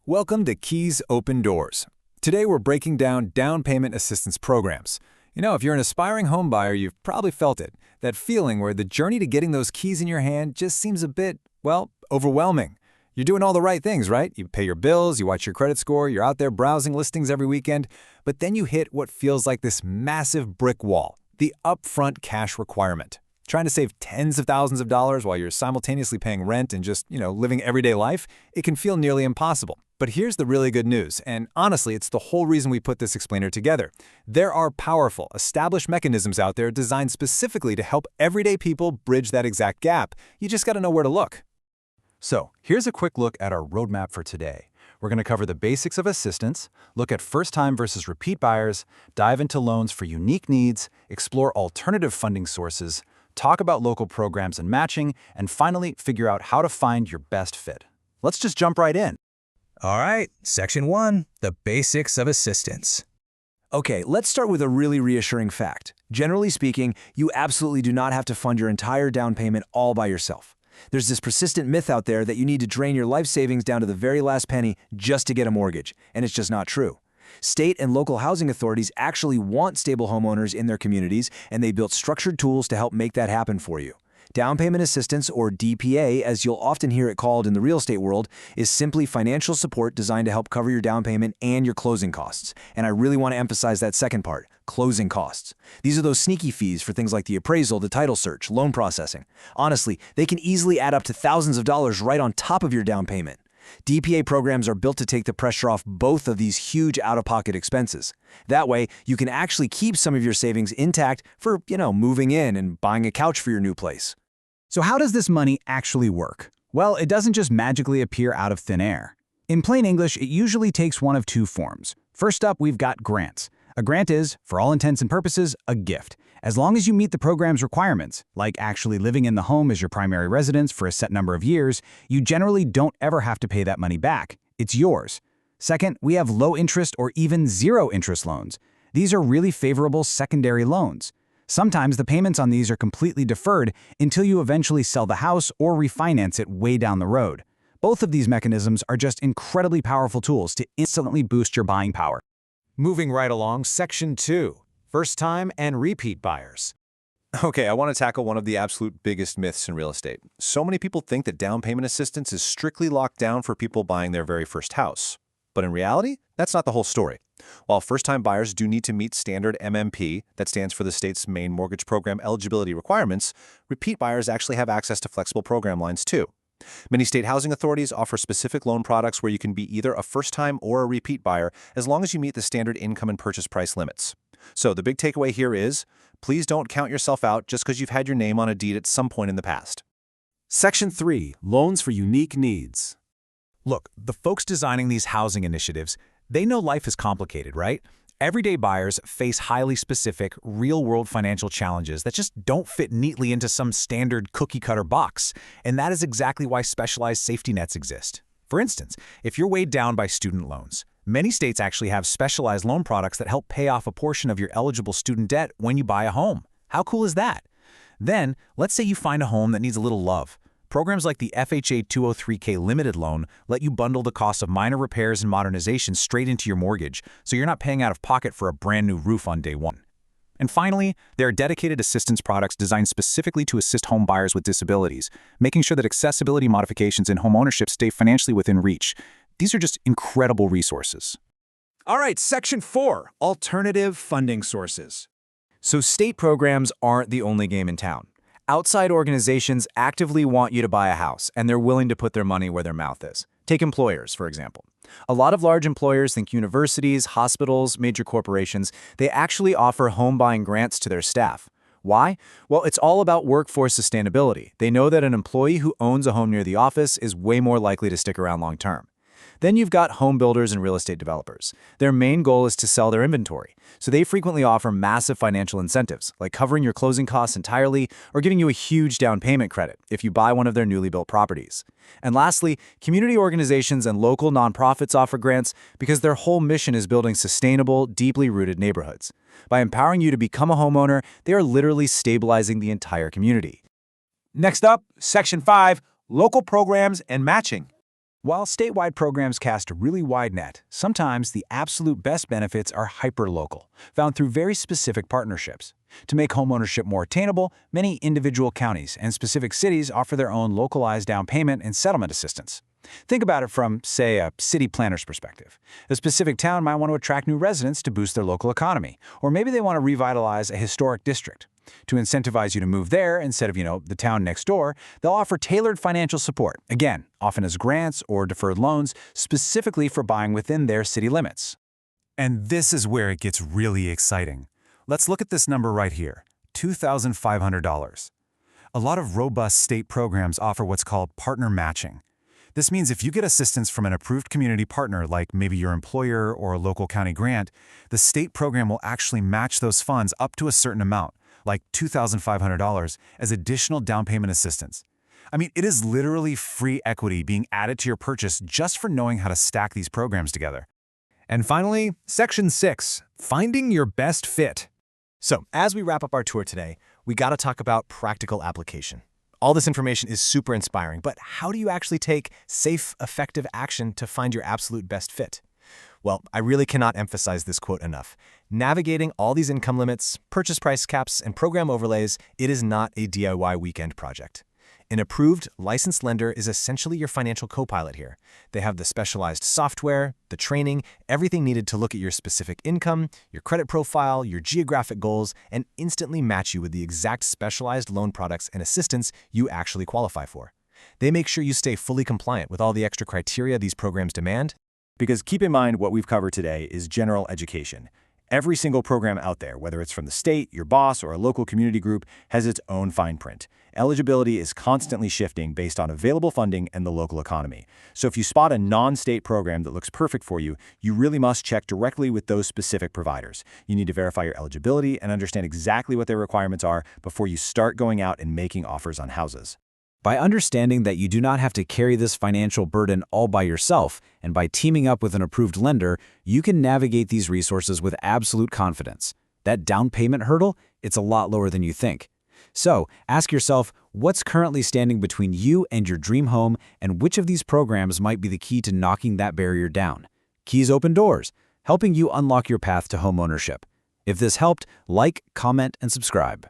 Welcome to Keys Open Doors. Today we're breaking down down payment assistance programs. If you're an aspiring home buyer, you've probably felt it. That feeling where the journey to getting those keys in your hand just seems a bit, overwhelming. You're doing all the right things, right? You pay your bills, you watch your credit score, you're out there browsing listings every weekend, but then you hit what feels like this massive brick wall, the upfront cash requirement. Trying to save tens of thousands of dollars while you're simultaneously paying rent and just, living everyday life, it can feel nearly impossible. But here's the really good news, and honestly, it's the whole reason we put this explainer together. There are powerful, established mechanisms out there designed specifically to help everyday people bridge that exact gap. You just gotta know where to look. So, here's a quick look at our roadmap for today. We're going to cover the basics of assistance, look at first-time versus repeat buyers, dive into loans for unique needs, explore alternative funding sources, talk about local programs and matching, and finally, figure out how to find your best fit. Let's just jump right in. All right, Section 1, the basics of assistance. Okay, let's start with a really reassuring fact. Generally speaking, you absolutely do not have to fund your entire down payment all by yourself. There's this persistent myth out there that you need to drain your life savings down to the very last penny just to get a mortgage, and it's just not true. State and local housing authorities actually want stable homeowners in their communities, and they built structured tools to help make that happen for you. Down payment assistance, or DPA, as you'll often hear it called in the real estate world, is simply financial support designed to help cover your down payment and your closing costs. And I really want to emphasize that second part, closing costs. These are those sneaky fees for things like the appraisal, the title search, loan processing. Honestly, they can easily add up to thousands of dollars right on top of your down payment. DPA programs are built to take the pressure off both of these huge out-of-pocket expenses. That way, you can actually keep some of your savings intact for, moving in and buying a couch for your new place. So how does this money actually work? Well, it doesn't just magically appear out of thin air. In plain English, it usually takes one of two forms. First up, we've got grants. A grant is, for all intents and purposes, a gift. As long as you meet the program's requirements, like actually living in the home as your primary residence for a set number of years, you generally don't ever have to pay that money back. It's yours. Second, we have low interest or even zero interest loans. These are really favorable secondary loans. Sometimes the payments on these are completely deferred until you eventually sell the house or refinance it way down the road. Both of these mechanisms are just incredibly powerful tools to instantly boost your buying power. Moving right along, Section 2, first-time and repeat buyers. Okay, I want to tackle one of the absolute biggest myths in real estate. So many people think that down payment assistance is strictly locked down for people buying their very first house. But in reality, that's not the whole story. While first-time buyers do need to meet standard MMP, that stands for the state's main mortgage program eligibility requirements, repeat buyers actually have access to flexible program lines too. Many state housing authorities offer specific loan products where you can be either a first-time or a repeat buyer as long as you meet the standard income and purchase price limits. So the big takeaway here is, please don't count yourself out just because you've had your name on a deed at some point in the past. Section 3, loans for unique needs. Look, the folks designing these housing initiatives, they know life is complicated, right? Everyday buyers face highly specific, real-world financial challenges that just don't fit neatly into some standard cookie-cutter box, and that is exactly why specialized safety nets exist. For instance, if you're weighed down by student loans, many states actually have specialized loan products that help pay off a portion of your eligible student debt when you buy a home. How cool is that? Then, let's say you find a home that needs a little love. Programs like the FHA 203K Limited Loan let you bundle the cost of minor repairs and modernization straight into your mortgage, so you're not paying out of pocket for a brand new roof on day one. And finally, there are dedicated assistance products designed specifically to assist home buyers with disabilities, making sure that accessibility modifications in home ownership stay financially within reach. These are just incredible resources. All right, Section 4, alternative funding sources. So state programs aren't the only game in town. Outside organizations actively want you to buy a house, and they're willing to put their money where their mouth is. Take employers, for example. A lot of large employers think universities, hospitals, major corporations, they actually offer home buying grants to their staff. Why? Well, it's all about workforce sustainability. They know that an employee who owns a home near the office is way more likely to stick around long term. Then you've got home builders and real estate developers. Their main goal is to sell their inventory, so they frequently offer massive financial incentives, like covering your closing costs entirely or giving you a huge down payment credit if you buy one of their newly built properties. And lastly, community organizations and local nonprofits offer grants because their whole mission is building sustainable, deeply rooted neighborhoods. By empowering you to become a homeowner, they are literally stabilizing the entire community. Next up, Section 5, local programs and matching. While statewide programs cast a really wide net, sometimes the absolute best benefits are hyper-local, found through very specific partnerships. To make homeownership more attainable, many individual counties and specific cities offer their own localized down payment and settlement assistance. Think about it from, say, a city planner's perspective. A specific town might want to attract new residents to boost their local economy, or maybe they want to revitalize a historic district. To incentivize you to move there instead of, the town next door, they'll offer tailored financial support, again, often as grants or deferred loans, specifically for buying within their city limits. And this is where it gets really exciting. Let's look at this number right here, $2,500. A lot of robust state programs offer what's called partner matching. This means if you get assistance from an approved community partner, like maybe your employer or a local county grant, the state program will actually match those funds up to a certain amount, like $2,500, as additional down payment assistance. I mean, it is literally free equity being added to your purchase just for knowing how to stack these programs together. And finally, Section 6, Finding Your Best Fit. So, as we wrap up our tour today, we got to talk about practical application. All this information is super inspiring, but how do you actually take safe, effective action to find your absolute best fit? Well, I really cannot emphasize this quote enough. Navigating all these income limits, purchase price caps, and program overlays, it is not a DIY weekend project. An approved, licensed lender is essentially your financial co-pilot here. They have the specialized software, the training, everything needed to look at your specific income, your credit profile, your geographic goals, and instantly match you with the exact specialized loan products and assistance you actually qualify for. They make sure you stay fully compliant with all the extra criteria these programs demand. Because keep in mind, what we've covered today is general education. Every single program out there, whether it's from the state, your boss, or a local community group, has its own fine print. Eligibility is constantly shifting based on available funding and the local economy. So if you spot a non-state program that looks perfect for you, you really must check directly with those specific providers. You need to verify your eligibility and understand exactly what their requirements are before you start going out and making offers on houses. By understanding that you do not have to carry this financial burden all by yourself, and by teaming up with an approved lender, you can navigate these resources with absolute confidence. That down payment hurdle, it's a lot lower than you think. So, ask yourself, what's currently standing between you and your dream home, and which of these programs might be the key to knocking that barrier down? Keys open doors, helping you unlock your path to homeownership. If this helped, like, comment, and subscribe.